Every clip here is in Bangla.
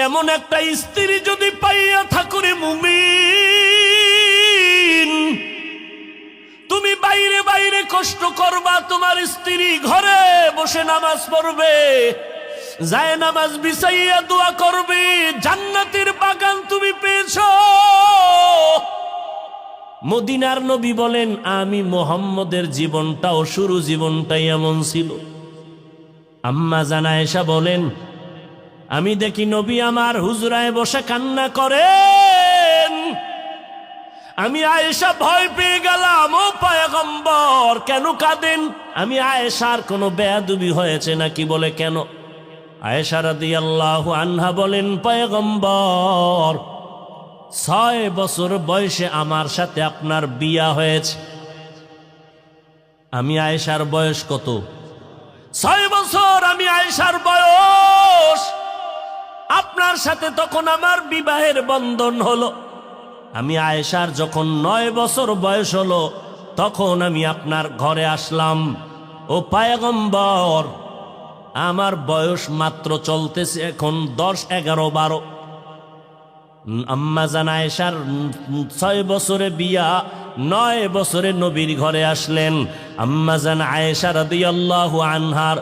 এমন একটা স্ত্রী যদি পাইয়া থাকো রে মুমিন, তুমি বাইরে বাইরে কষ্ট করবা, তোমার স্ত্রী ঘরে বসে নামাজ পড়বে, যায় নামাজ বিছাইয়া দোয়া করবে, জান্নাতের বাগান তুমি পেয়েছো। মদিনার নবী বলেন, আমি মুহাম্মদের জীবনটাও শুরু জীবনটাই এমন ছিল। আম্মা জান আয়েশা বলেন, আমি দেখি নবী আমার হুজরায় বসে কান্না করেন। আমি আয়েশা ভয় পেয়ে গেলাম, ও পয়গম্বর কেন কাঁদেন? আমি আয়েশার কোনো বেয়াদবি হয়েছে নাকি? বলে কেন? আয়েশা রাদিয়াল্লাহু আনহা বলেন, পয়গম্বর 6 বছর বয়সে আমার সাথে আপনার বিয়া হয়েছে। আমি আয়েশার বয়স কত? 6 বছর আমি আয়েশার বয়স। আপনার সাথে তখন আমার বিবাহের বন্ধন হলো। আমি আয়েশার যখন 9 বছর বয়স হলো, তখন আমি আপনার ঘরে আসলাম। ও পয়গম্বর, আমার বয়স মাত্র চলতেছে এখন 10, 11, 12। আম্মা জান আয়েশার 6 বছরে বিয়া, 9 বছরে নবীর ঘরে আসলেন। আম্মা জান আয়েশা রাদিয়াল্লাহু আনহার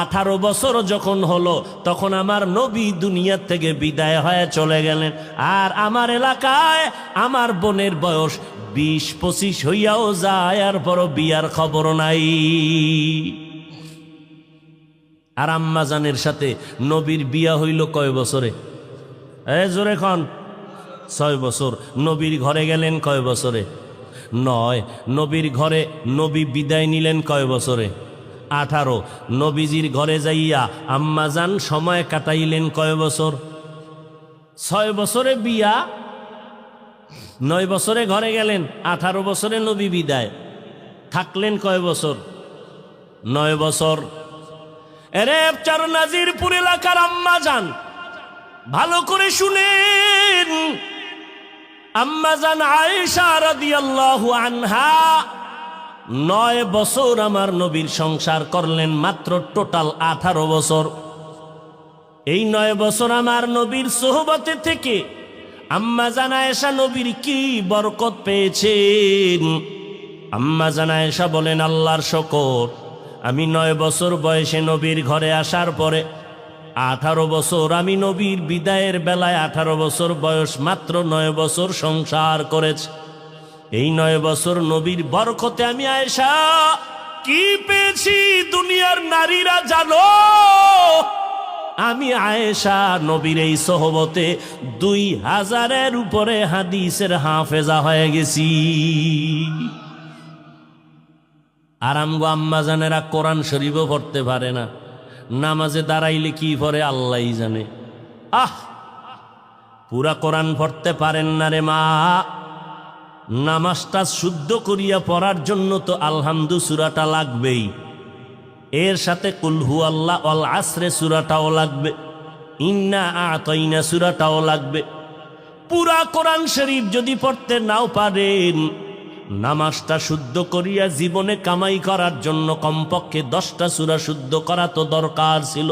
18 বছর যখন হলো, তখন আমার নবী দুনিয়া থেকে বিদায় হয়ে চলে গেলেন। আর আমার এলাকায় আমার বোনের বয়স 20-25 হইয়াও যায়, আর বড় বিয়ার খবর নাই। আর আম্মা জানের সাথে নবীর বিয়া হইল কয় বছরে? জোরে খন। 6 বছর। নবীর ঘরে গেলেন কয় বছরে? 9। নবীর ঘরে নবী বিদায় নিলেন কয় বছরে? 18। নবীজির ঘরে যাইয়া আম্মাজান সময় কাটাইলেন কয় বছর? 6 বছরে বিয়া, 9 বছরে ঘরে গেলেন, 18 বছরে নবী বিদায়। থাকলেন কয় বছর? 9 বছর। এরে নাজিরপুর এলাকার আম্মাজান, ভালো করে শুনেন। আম্মাজান আয়েশা রাদিয়াল্লাহু আনহা 9 বছর আমার নবীর সংসার করলেন, মাত্র টোটাল 18 বছর। এই 9 বছর আমার নবীর সোহবতে থেকে আম্মাজান আয়েশা নবীর কি বরকত পেয়েছেন। আম্মাজান আয়েশা বলেন, আল্লাহর শুকর, আমি 9 বছর বয়সে নবীর ঘরে আসার পরে 18 বছর আমি নবীর বিদায়ের বেলায় 18 বছর বয়স, মাত্র 9 বছর সংসার করেছে। এই 9 বছর নবীর বরকতে আমি আয়েশা কি পেয়েছি দুনিয়ার নারীরা জানো? আমি আয়েশা নবীর এই সোহবতে 2000-এর উপরে হাদিসের হাফেজা হয়ে গেছি। আর আমগো আম্মাজানেরা কোরআন শরীফও পড়তে পারে না, নামাজে দাঁড়াইলে কি পড়ে আল্লাহই জানে। পুরা কোরআন পড়তে পারেন না রে মা। নামাজটা শুদ্ধ করিয়া পড়ার জন্য তো আলহামদু সূরাটা লাগবেই, এর সাথে কুল হু আল্লাহ ওয়াল আসরে সূরাটাও লাগবে, ইন্না আতাইনা সূরাটাও লাগবে। পুরা কোরআন শরীফ যদি পড়তে নাও পারেন, নামাজটা শুদ্ধ করিয়া জীবনে কামাই করার জন্য কমপক্ষে 10টা সূরা শুদ্ধ করা তো দরকার ছিল।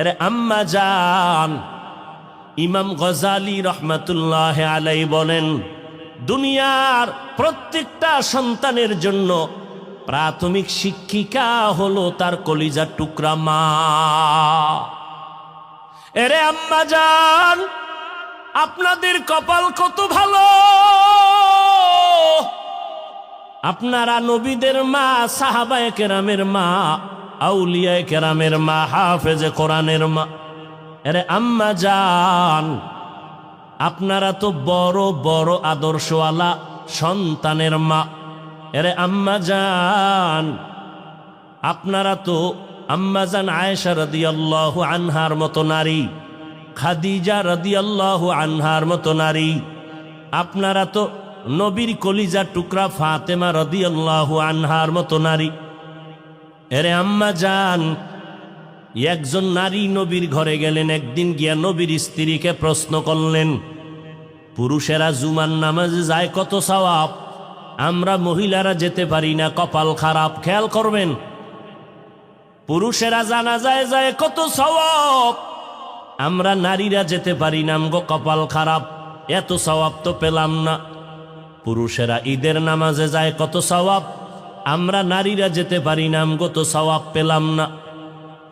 এরে আম্মা জান, ইমাম গজালি রহমাতুল্লাহ আলাইহি বলেন, দুনিয়ার প্রত্যেকটা সন্তানের জন্য প্রাথমিক শিক্ষিকা হলো তার কলিজার টুকরা মা। এরে আম্মা জান, আপনাদের কপাল কত ভালো, আপনারা নবীদের মা, সাহাবায়ে কেরামের মা, আউলিয়ায়ে কেরামের মা, হাফেজে কোরআনের মা। আরে আম্মা জান, আপনারা তো বড় বড় আদর্শওয়ালা সন্তানের মা। আরে আম্মা জান, আপনারা তো আম্মা জান আয়েশা রাদিয়াল্লাহু আনহার মতো নারী, খাদিজা রাদিয়াল্লাহু আনহার মতো নারী। আপনারা তো নবীর কলিজা টুকরা ফাতেমা রাদিয়াল্লাহু আনহার মতো নারী। এরে আম্মা জান, একজন নারী নবীর ঘরে গেলেন, একদিন গিয়া নবীর স্ত্রীকে প্রশ্ন করলেন, পুরুষেরা জুমার নামাজে যায় কত সওয়াব, আমরা মহিলারা যেতে পারি না, কপাল খারাপ। খেয়াল করবেন, পুরুষেরা জানাজায় যায় কত সওয়াব, আমরা নারীরা যেতে পারি না, আমগো কপাল খারাপ, এত সওয়াব তো পেলাম না। পুরুষেরা ঈদের নামাজে যায়, কত সওয়াব, আমরা নারীরা যেতে পারি না, আমগো তো সওয়াব পেলাম না।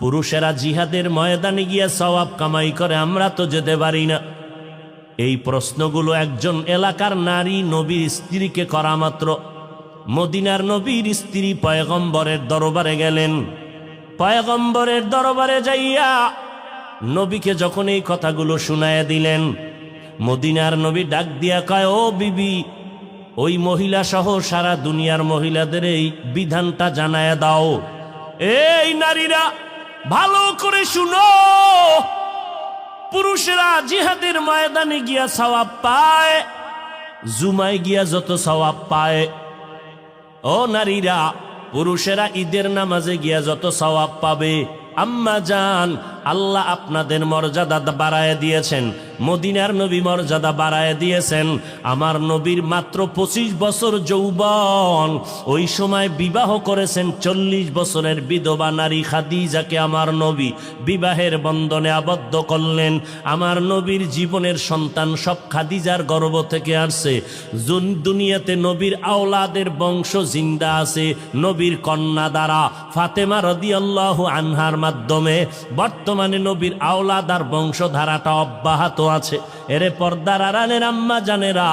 পুরুষেরা জিহাদের ময়দানে গিয়া সওয়াব কামাই করে, আমরা তো যেতে পারি না। এই প্রশ্নগুলো একজন এলাকার নারী নবীর স্ত্রীকে করা মাত্র মদিনার নবীর স্ত্রী পয়গম্বরের দরবারে গেলেন। পয়গম্বরের দরবারে যাইয়া নবীকে যখন এই কথাগুলো শুনায়া দিলেন, মদিনার নবী ডাক দিয়া কয়, ও বিবি, ওই মহিলা সহ সারা দুনিয়ার মহিলাদের এই বিধানটা জানায়া দাও। এই নারীরা ভালো করে শুনো, পুরুষেরা জিহাদের ময়দানে গিয়া সওয়াব পায়, জুমায় গিয়া যত সওয়াব পায়, ও নারীরা পুরুষেরা ঈদের নামাজে গিয়া যত সওয়াব পাবে, আম্মা জান, আল্লাহ আপনাদের মর্যাদা বাড়ায় দিয়েছেন, মদিনার নবী মর্যাদা বাড়ায় দিয়েছেন। আমার নবীর মাত্র 25 বছর যৌবন, ওই সময় বিবাহ করেছেন 40 বছরের বিধবা নারী খাদিজাকে আমার নবী বিবাহের বন্ধনে আবদ্ধ করলেন। আমার নবীর জীবনের সন্তান সব খাদিজার গর্ভ থেকে আসছে। দুনিয়াতে নবীর আওলাদের বংশ জিন্দা আছে নবীর কন্যা দ্বারা, ফাতেমা রাদিয়াল্লাহু আনহার মাধ্যমে বর্তমানে নবীর আওলাদার বংশধারাটা অব্যাহত আছে। এরে পর্দার আড়ালের আম্মা জানেরা,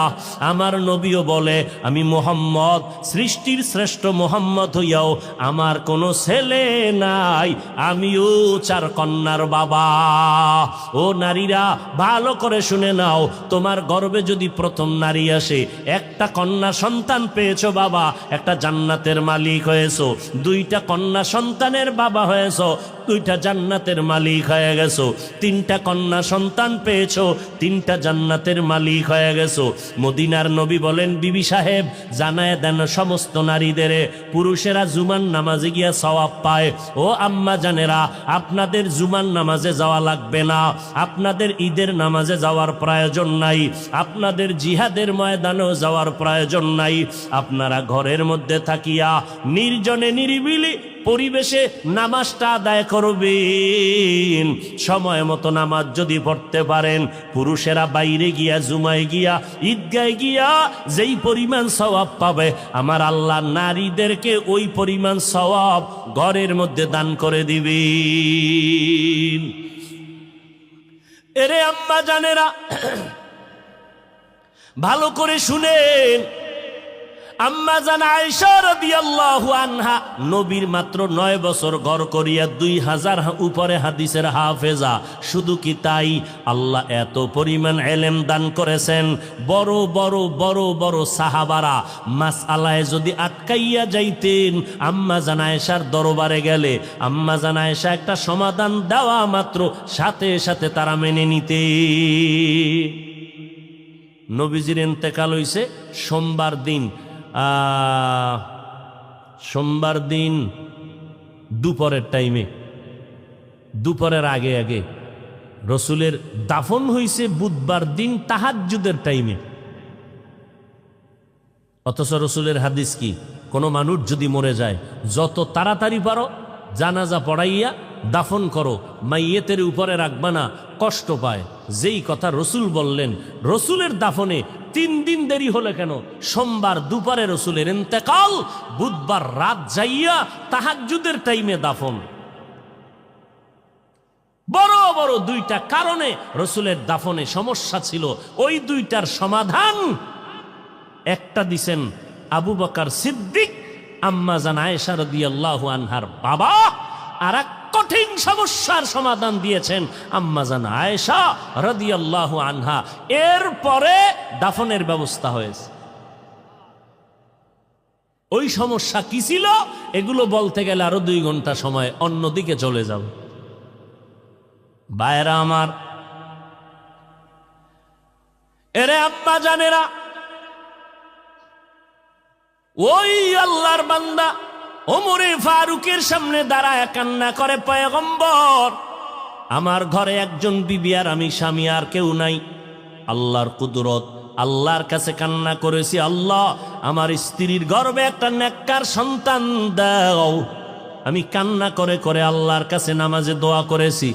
আমার নবীও বলে, আমি মুহাম্মদ, সৃষ্টির শ্রেষ্ঠ মুহাম্মদ হইয়াও আমার কোনো ছেলে নাই, আমিও 4 কন্যার বাবা। ও নারীরা ভালো করে শুনে নাও, তোমার গর্ভে যদি প্রথম নারী আসে, একটা কন্যা সন্তান পেয়েছো বাবা, একটা জান্নাতের মালিক হয়েছো। 2টা কন্যা সন্তানের বাবা হয়েছো, 2টা জান্নাতের মালিক হয়ে গেছো। 3টা কন্যা সন্তান পেয়েছো, 3টা জান্নাতের মালিক হয়ে গেছো। মদিনার নবী বলেন, বিবি সাহেব জানায় দেন সমস্ত নারীদের, পুরুষেরা জুমার নামাজে গিয়া সওয়াব পায়। ও আম্মা জানেরা, আপনাদের জুমার নামাজে যাওয়া লাগবে না, আপনাদের ঈদের নামাজে যাওয়ার প্রয়োজন নাই, আপনাদের জিহাদের ময়দানেও যাওয়ার প্রয়োজন নাই। আপনারা ঘরের মধ্যে থাকিয়া নির্জনে নিরিবিলি পরিবেশে নামাজটা আদায় করবেন। সময় মতো নামাজ যদি পড়তে পারেন, পুরুষেরা বাইরে গিয়া জুমায় গিয়া ঈদগায় গিয়া যেই পরিমাণ সওয়াব পাবে, আমার আল্লাহ নারীদেরকে ওই পরিমাণ সওয়াব ঘরের মধ্যে দান করে দিবেন। এরে আম্মা জানেরা, ভালো করে শুনেন, আম্মা জান আয়েশা রাদিয়াল্লাহু আনহা নবীর মাত্র 9 বছর ঘর করিয়া 2000 উপরে হাদিসের হাফেজা। শুধু কি তাই, আল্লাহ এত পরিমাণ ইলম দান করেছেন। বড় বড় বড় বড় সাহাবারা মাসআলায় যদি আটকাইয়া যাইতেন, আম্মা জান আয়েশার দরবারে গেলে আম্মা জান আয়েশা একটা সমাধান দেওয়া মাত্র সাথে সাথে তারা মেনে নিতে। নবীজির ইন্তেকাল হইছে সোমবার দিন দুপুরের টাইমে, দুপুরের আগে আগে। রসুলের দাফন হইছে বুধবার দিন তাহাজ্জুদের টাইমে। অথচ রসুলের হাদিস কি, কোনো মানুষ যদি মরে যায়, যত তাড়াতাড়ি পারো জানাজা পড়াইয়া দাফন করো, মাইয়েতের উপরে রাখবা না, কষ্ট পায়। যেই কথা রসুল বললেন, রসুলের দাফনে 3 দিন দেরি হলে কেন? সোমবার দুপুরে রসুলের ইন্তেকাল, বুধবার রাত যাইয়া তাহাজ্জুদের টাইমে দাফন। বড় বড় 2টা কারণে রসুলের দাফনে সমস্যা ছিল। ওই 2টার সমাধান একটা দিছেন আবু বকর সিদ্দিক, আম্মা জান আয়েশা রাদিয়াল্লাহু আনহার বাবা। আর এক কঠিন সমস্যার সমাধান দিয়েছেন আম্মা জান আয়েশা রাদিয়াল্লাহু আনহা। এরপরে দাফনের ব্যবস্থা হয়েছে। ওই সমস্যা কি ছিল, এগুলো বলতে গেলে আরো 2 ঘন্টা সময় অন্যদিকে চলে যাব। ভাইরা আমার, এরে আম্মা জানেরা, ওই আল্লাহর বান্দা ওমরে ফারুকের সামনে দাঁড়ায় কান্না করে, পয়গম্বর, আমার ঘরে একজন বিবি আর আমি স্বামী, আর কেউ নাই। আল্লাহর কুদরত, আল্লাহর কাছে কান্না করেছি, আল্লাহ আমার স্ত্রীর গর্ভে একটা নেককার সন্তান দাও। আমি কান্না করে করে আল্লাহর কাছে নামাজে দোয়া করেছি,